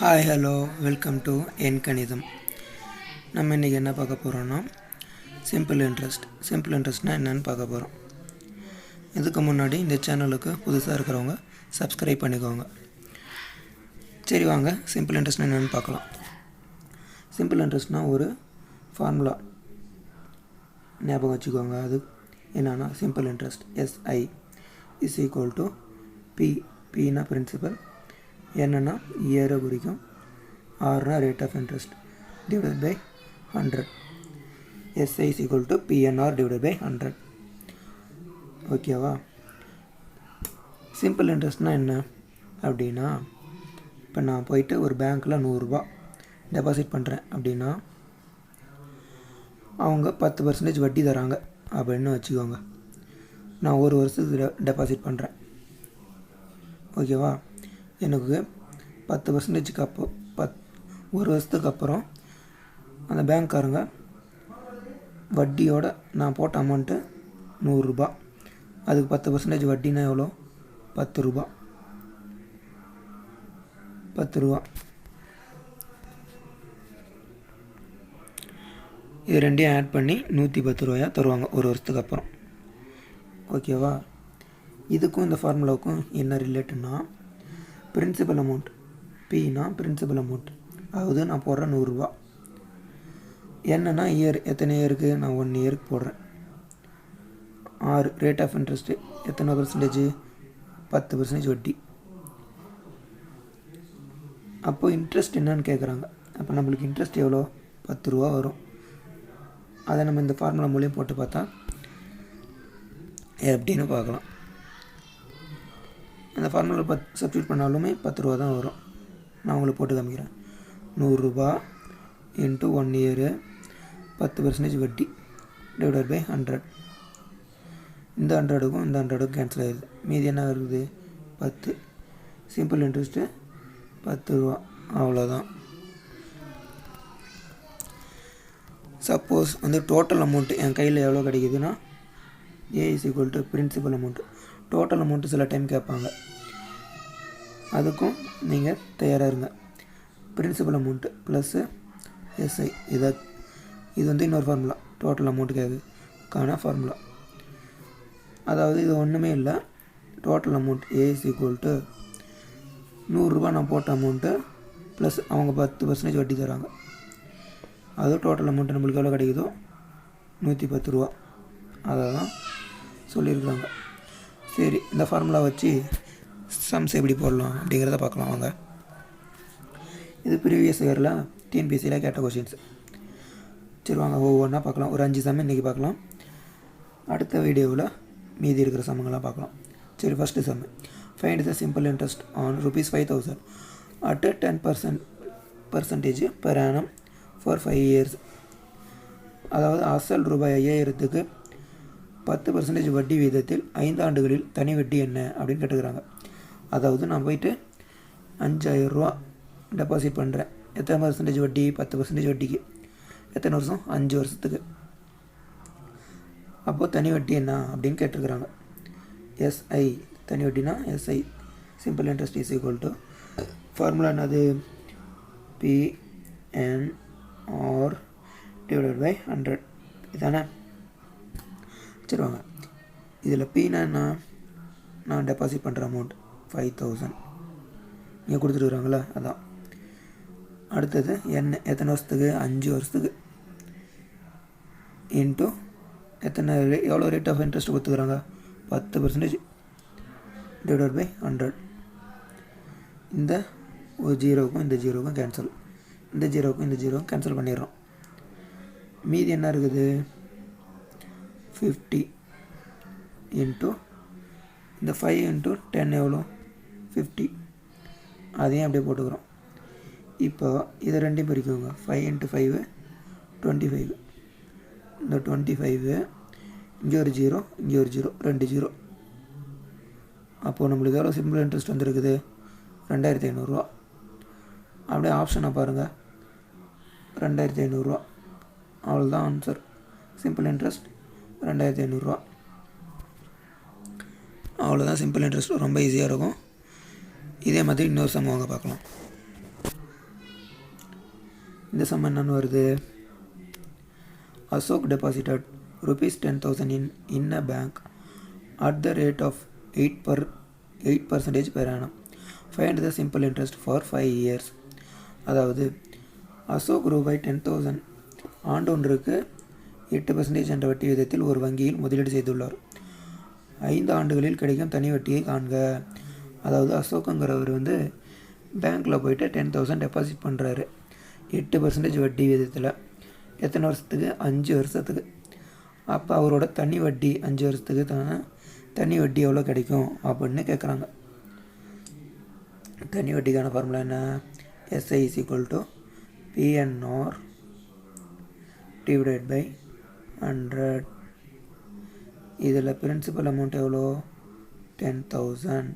Hi hello welcome to என் கணிதம். நம்ம இன்றைக்கி என்ன பார்க்க போகிறோன்னா சிம்பிள் இன்ட்ரெஸ்ட்னால் என்னென்னு பார்க்க போகிறோம். இதுக்கு முன்னாடி இந்த சேனலுக்கு புதுசாக இருக்கிறவங்க சப்ஸ்கிரைப் பண்ணிக்கோங்க. சரி வாங்க, சிம்பிள் இன்ட்ரெஸ்ட்னால் என்னென்னு பார்க்கலாம். சிம்பிள் இன்ட்ரெஸ்ட்னால் ஒரு ஃபார்முலா ஞாபகம் வச்சுக்கோங்க. அது என்னென்னா simple interest SI is equal to Pனா பிரின்சிபல், என்னன்னா இயரை குறிக்கும், ஆர்னா rate of interest divide by 100. SI is equal to PNR divide by 100. ஓகேவா? சிம்பிள் இன்ட்ரெஸ்ட்னால் என்ன அப்படின்னா, இப்போ நான் போயிட்டு ஒரு பேங்க்கில் 100 ரூபா டெபாசிட் பண்ணுறேன் அப்படின்னா அவங்க 10% வட்டி தராங்க அப்படின்னு வச்சுக்கோங்க. நான் ஒரு வருஷத்துக்கு டெபாசிட் பண்ணுறேன். ஓகேவா? எனக்கு 10%க்கு அப்போ ஒரு வருஷத்துக்கு அப்புறம் அந்த பேங்க்காரங்க வட்டியோட நான் போட்ட அமௌண்ட்டு 100 ரூபா, அதுக்கு 10% வட்டினா எவ்வளோ? 10 ரூபா. இது ரெண்டையும் ஆட் பண்ணி 110 ரூபாயாக தருவாங்க ஒரு வருஷத்துக்கு அப்புறம். ஓகேவா? இதுக்கும் இந்த ஃபார்முலாவுக்கும் என்ன ரிலேட்டுன்னா, பிரின்சிபல் அமௌண்ட் Pனா பிரின்சிபல் அமௌண்ட், அதாவது நான் போடுற 100 ரூபா. என்னன்னா இயர், எத்தனை இயருக்கு? நான் 1 இயருக்கு போடுறேன். ரேட் ஆஃப் இன்ட்ரெஸ்ட்டு எத்தனை பர்சன்டேஜ்? 10% வட்டி. அப்போது இன்ட்ரெஸ்ட் என்னன்னு கேட்குறாங்க. அப்போ நம்மளுக்கு இன்ட்ரெஸ்ட் எவ்வளோ? 10 ரூபா வரும். அதை நம்ம இந்த ஃபார்முலா மூலியம் போட்டு பார்த்தா எப்படின்னு பார்க்கலாம். அந்த ஃபார்முலா சப்ஸ்டியூட் பண்ணாலுமே 10 ரூபா தான் வரும். நான் உங்களுக்கு போட்டு காமிக்கிறேன். 100 ரூபா இன்ட்டு 1 இயரு 10% வட்டி டிவைடட் பை 100. இந்த 100க்கும் இந்த 100க்கும் கேன்சல் ஆகிடுது. மீதி என்ன வருது? 10. சிம்பிள் இன்ட்ரெஸ்ட்டு 10 ரூபா, அவ்வளோதான். சப்போஸ் டோட்டல் அமௌண்ட்டு என் கையில் எவ்வளோ கிடைக்குதுன்னா, A is equal to principal amount. Total amount சில டைம் கேட்பாங்க, அதுக்கும் நீங்கள் தயாராக இருங்க. பிரின்சிபல் அமௌண்ட்டு ப்ளஸ்ஸு SI, இது இன்னொரு ஃபார்முலா, டோட்டல் அமௌண்ட்டுக்கான ஃபார்முலா. அதாவது இது ஒன்றுமே இல்லை, total amount A is equal to 100 ரூபா நான் போட்ட அமௌண்ட்டு ப்ளஸ் அவங்க 10% வட்டி தராங்க. அது டோட்டல் அமௌண்ட்டு நம்மளுக்கு எவ்வளோ கிடைக்குதோ 110 ரூபா. அதை தான் சொல்லியிருக்காங்க. சரி, இந்த ஃபார்முலா வச்சு சம்ஸ் எப்படி போடலாம் அப்படிங்கிறத பார்க்கலாம் வாங்க. இது ப்ரீவியஸ் இயரில் TNPSCயில் கேட்ட கொஷின்ஸ். சரி வாங்க ஒவ்வொன்றா பார்க்கலாம். ஒரு 5 சம் இன்றைக்கி பார்க்கலாம். அடுத்த வீடியோவில் மீதி இருக்கிற சமங்கள்லாம் பார்க்கலாம். சரி, first some. Find the simple interest on ₹5,000 at 10% per annum for 5 years. அதாவது அசல் ரூபாய் 5000க்கு 10% வட்டி வீதத்தில் 5 ஆண்டுகளில் தனி வட்டி என்ன அப்படின்னு கேட்டுக்கிறாங்க. அதாவது நான் போயிட்டு 5000 ரூபா டெபாசிட் பண்ணுறேன். எத்தனை பர்சன்டேஜ் வட்டி? 10% வட்டிக்கு. எத்தனை வருஷம்? 5 வருஷத்துக்கு. அப்போது தனி வட்டி என்ன அப்படின்னு கேட்டுருக்குறாங்க. SI, தனி வட்டினா SI simple interest is equal to, formula என்னது? PNR divided by 100. இதானே? சரி வாங்க, இதில் Pனா என்ன? நான் டெபாசிட் பண்ணுற அமௌண்ட் 5000 இங்கே கொடுத்துருக்குறாங்களே, அதான். அடுத்தது என்ன? எத்தனை வருஷத்துக்கு? 5 வருஷத்துக்கு. இன்ட்டு எவ்வளோ ரேட் ஆஃப் இன்ட்ரெஸ்ட் கொடுத்துக்கிறாங்க? 10% டிவைடட் பை 100. இந்த ஒரு ஜீரோவுக்கும் இந்த ஜீரோவுக்கும் கேன்சல், இந்த ஜீரோவுக்கும் இந்த ஜீரோவும் கேன்சல் பண்ணிடுறோம். மீதி என்ன இருக்குது? 50 இன்ட்டு இந்த 5 இன்ட்டு 10 எவ்வளோ? 50. அதையும் அப்படியே போட்டுக்கிறோம். இப்போ இதை ரெண்டையும் பிரிக்குவோங்க. 5 இன்ட்டு 5 25. இந்த 25 இங்கே ஒரு ஜீரோ, இங்கே ஒரு ஜீரோ, 2 ஜீரோ. அப்போது நம்மளுக்கு எவ்வளோ சிம்பிள் இன்ட்ரெஸ்ட் வந்துருக்குது? 2500 ரூபா. அப்படியே ஆப்ஷனை பாருங்கள், 2500 ரூபா. அவ்வளோதான் ஆன்சர். சிம்பிள் இன்ட்ரெஸ்ட் 2500 ரூபா. அவ்வளோதான் சிம்பிள் இன்ட்ரெஸ்ட். ரொம்ப ஈஸியாக இருக்கும். இதே மாதிரி இன்னொரு சம் வாங்க பார்க்கலாம். இந்த சம் என்னன்னு வருது, Ashok deposited rupees 10,000 in a bank at the rate of 8% per annum. Find the simple interest for 5 years. அதாவது அசோக் ரூபாய் 10,000 ஆண்டொன்றுக்கு 8% என்ற வட்டி விதத்தில் ஒரு வங்கியில் முதலீடு செய்துள்ளார். 5 ஆண்டுகளில் கிடைக்கும் தனி வட்டியை காண்க. அதாவது அசோக்குங்கிறவர் பேங்க்கில் போய்ட்டு 10,000 டெபாசிட் பண்ணுறாரு 8% வட்டி விதத்தில். எத்தனை வருஷத்துக்கு? 5 வருஷத்துக்கு. அப்போ அவரோட தனி வட்டி 5 வருஷத்துக்கு தனி வட்டி எவ்வளோ கிடைக்கும் அப்படின்னு கேட்குறாங்க. தனி வட்டிக்கான ஃபார்முலா என்ன? SI = PNR divided by 100. இதில் பிரின்சிபல் அமௌண்ட் எவ்வளோ? 10,000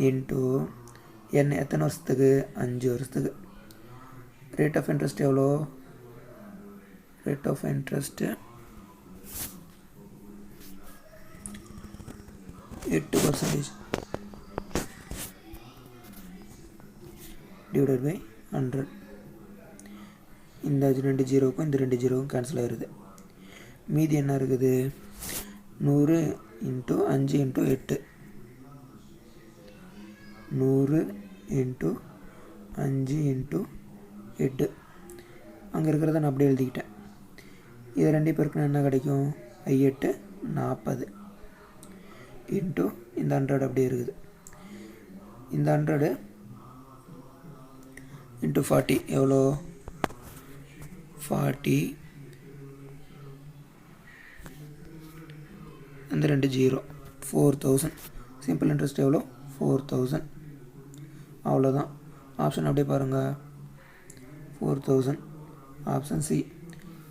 இன்ட்டு என்ன, எத்தனை வருஷத்துக்கு? 5 வருஷத்துக்கு. ரேட் ஆஃப் இன்ட்ரெஸ்ட் எவ்வளோ? Rate of interest 8% divided by 100. இந்த 2 ஜீரோவுக்கும் இந்த 2 ஜீரோவுக்கும் கேன்சல் ஆகிடுது. மீதி என்ன இருக்குது? 100 × 5 × 8. 100 × 5 × 8. அங்கே இருக்கிறத நான் அப்படியே எழுதிக்கிட்டேன். இது 2 பேருக்கு என்ன கிடைக்கும்? 8 40 இன்ட்டு இந்த 100 அப்படியே இருக்குது. இந்த 100 இன்ட்டு 40 எவ்வளோ? 40. அந்த 2 ஜீரோ 4,000. சிம்பிள் இன்ட்ரெஸ்ட் எவ்வளோ? 4,000. அவ்வளோதான். ஆப்ஷன் அப்படியே பாருங்கள், 4,000. Option C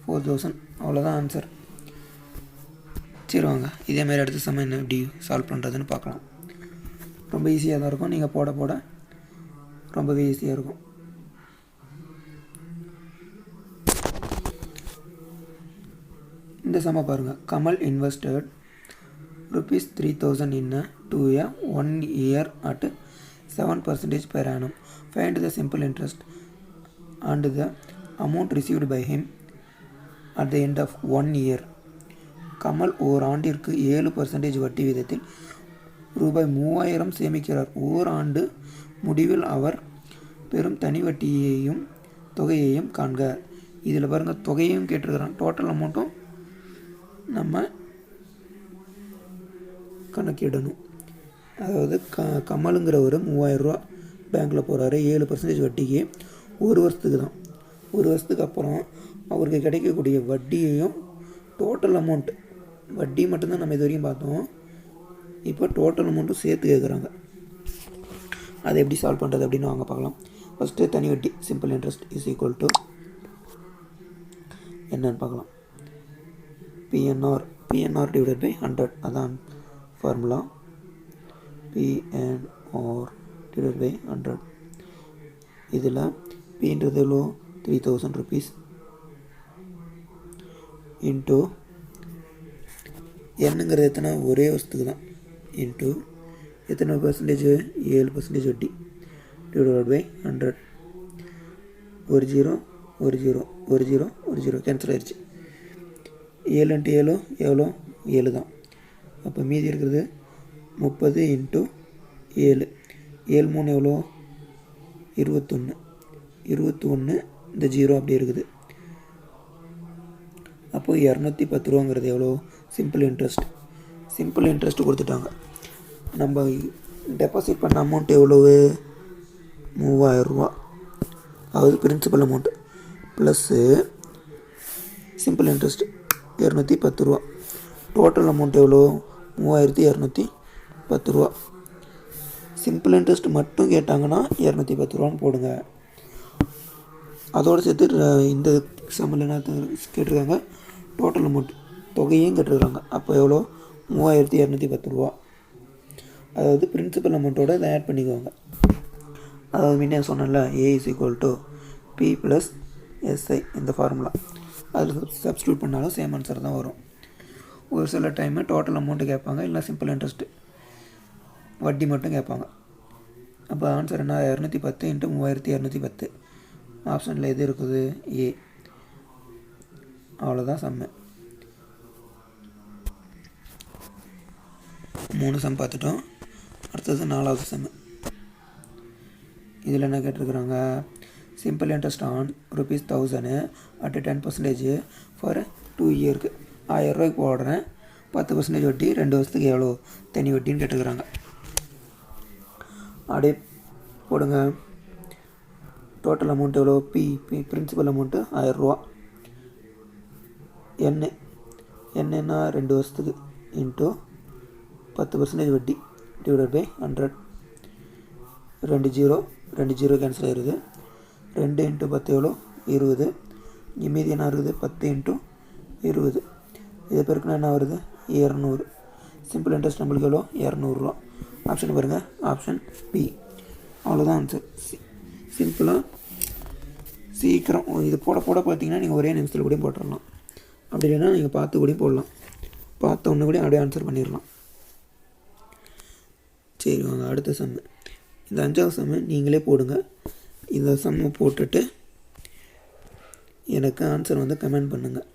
4,000. அவ்வளோதான் ஆன்சர். சரி வாங்க, இதேமாதிரி அடுத்த சமயம் என்ன எப்படி சால்வ் பண்ணுறதுன்னு பார்க்கலாம். ரொம்ப ஈஸியாக தான் இருக்கும். நீங்கள் போட போட ரொம்பவே ஈஸியாக இருக்கும். இந்த சம பாருங்கள். Kamal invested ₹3,000 in a 1 year at 7% per annum. Find the simple interest and the amount received by him at the end of 1 year. Kamal ஓராண்டிற்கு 7% வட்டி விதத்தில் ₹3,000 சேமிக்கிறார். ஓராண்டு முடிவில் அவர் பெரும் தனி வட்டியையும் தொகையையும் காண்க. இதில் பாருங்கள், தொகையையும் கேட்டிருக்கிறான், டோட்டல் அமௌண்ட்டும் நம்ம கணக்கிடணும். அதாவது கமலுங்கிறவர் 3,000 ரூபா பேங்க்கில் போகிறாரு, 7% வட்டிக்கு. ஒரு வருஷத்துக்கு தான். ஒரு வருஷத்துக்கு அப்புறம் அவருக்கு கிடைக்கக்கூடிய வட்டியையும் டோட்டல் அமௌண்ட், வட்டி மட்டும்தான் நம்ம இது வரைக்கும் பார்த்தோம், இப்போ டோட்டல் அமௌண்ட்டும் சேர்த்து கேட்குறாங்க. அதை எப்படி சால்வ் பண்ணுறது அப்படின்னு வாங்க பார்க்கலாம். ஃபஸ்ட்டு தனி வட்டி simple interest is equal to என்னன்னு பார்க்கலாம். PNR divided by 100. அதான் ஃபார்முலா. PNR divided by 100. இதில் Pன்றது எவ்வளோ? 3,000 rupees இன்ட்டு என்னங்கிறது எத்தனை? ஒரே வருஷத்துக்கு தான். இன்ட்டு எத்தனை பர்சன்டேஜ்? 7% வட்டி டிவைடட் பை 100. ஒரு ஜீரோ ஒரு ஜீரோ ஒரு ஜீரோ ஒரு ஜீரோ கேன்சல் ஆயிடுச்சு. 7 × 7 எவ்வளோ? 7 தான். அப்போ மீதி இருக்கிறது 30 × 7. 7 3 எவ்வளோ? 21. 21 இந்த ஜீரோ அப்படியே இருக்குது. அப்போது 210 ரூபாங்கிறது எவ்வளோ? Simple interest. சிம்பிள் இன்ட்ரெஸ்ட் கொடுத்துட்டாங்க. நம்ம டெபாசிட் பண்ண அமௌண்ட் எவ்வளவு? 3,000 ரூபா. அதாவது principal amount plus simple interest 210 ரூபா. டோட்டல் அமௌண்ட் எவ்வளோ? 3,210 ரூபா. சிம்பிள் இன்ட்ரெஸ்ட் மட்டும் கேட்டாங்கன்னா 210 ரூபான்னு போடுங்க. அதோடு சேர்த்து இந்த சம்மில் என்ன கேட்டிருக்காங்க? டோட்டல் அமௌண்ட் தொகையும் கேட்டிருக்காங்க. அப்போ எவ்வளோ? 3,210 ரூபா. அதாவது பிரின்சிபல் அமௌண்ட்டோட இதை ஆட் பண்ணிக்குவாங்க. அதாவது முன்னே சொன்னல, A = P + SI இந்த ஃபார்முலா. அதில் சப்ஸ்டியூட் பண்ணாலும் சேம் ஆன்சர் தான் வரும். ஒரு சில டைமு டோட்டல் அமௌண்ட்டு கேட்பாங்க, இல்லை சிம்பிள் இன்ட்ரெஸ்ட்டு வட்டி மட்டும் கேட்பாங்க. அப்போ ஆன்சர் என்ன 210 × 3210. ஆப்ஷனில் எது இருக்குது? ஏ. அவ்வளோதான் சம்மு. 3 சம் பார்த்துட்டோம். அடுத்தது 4வது சம்மு. இதில் என்ன கேட்டிருக்கிறாங்க? Simple interest on ₹1000 at 10% for 2 இயருக்கு. 1000 ரூபாய்க்கு போடுறேன், 10% வட்டி, 2 வருஷத்துக்கு எவ்வளோ தனி வட்டின்னு கேட்டுக்கிறாங்க. அப்படியே போடுங்க. டோட்டல் அமௌண்ட் எவ்வளோ? பிரின்சிபல் அமௌண்ட்டு 1000 ரூபா. என்னன்னா 2 வருஷத்துக்கு இன்ட்டு 10% வட்டி டிவைடட் பை 100. 2 ஜீரோ கேன்சல் ஆகிடுது. 2 × 10 எவ்வளோ? 20. மீதி என்ன இருக்குது? 10 × 20. இதை பெருக்குனா என்ன வருது? 200. சிம்பிள் இன்ட்ரெஸ்ட் நம்மளுக்கு எவ்வளோ? 200 ரூபா. ஆப்ஷன் பாருங்கள், ஆப்ஷன் பி. அவ்வளோதான் ஆன்சர். சிம்பிளாக சீக்கிரம் இது போட பார்த்தீங்கன்னா நீங்கள் ஒரே நிமிஷத்தில் கூட போட்டுடலாம். அப்படி இல்லைன்னா நீங்கள் பார்த்து கூட போடலாம். பார்த்த ஒன்று கூட அப்படியே ஆன்சர் பண்ணிடலாம். சரி வாங்க அடுத்த சம்மு. இந்த 5வது சம்மு நீங்களே போடுங்க. இந்த சம்மை போட்டுட்டு எனக்கு ஆன்சர் வந்து கமெண்ட் பண்ணுங்கள்.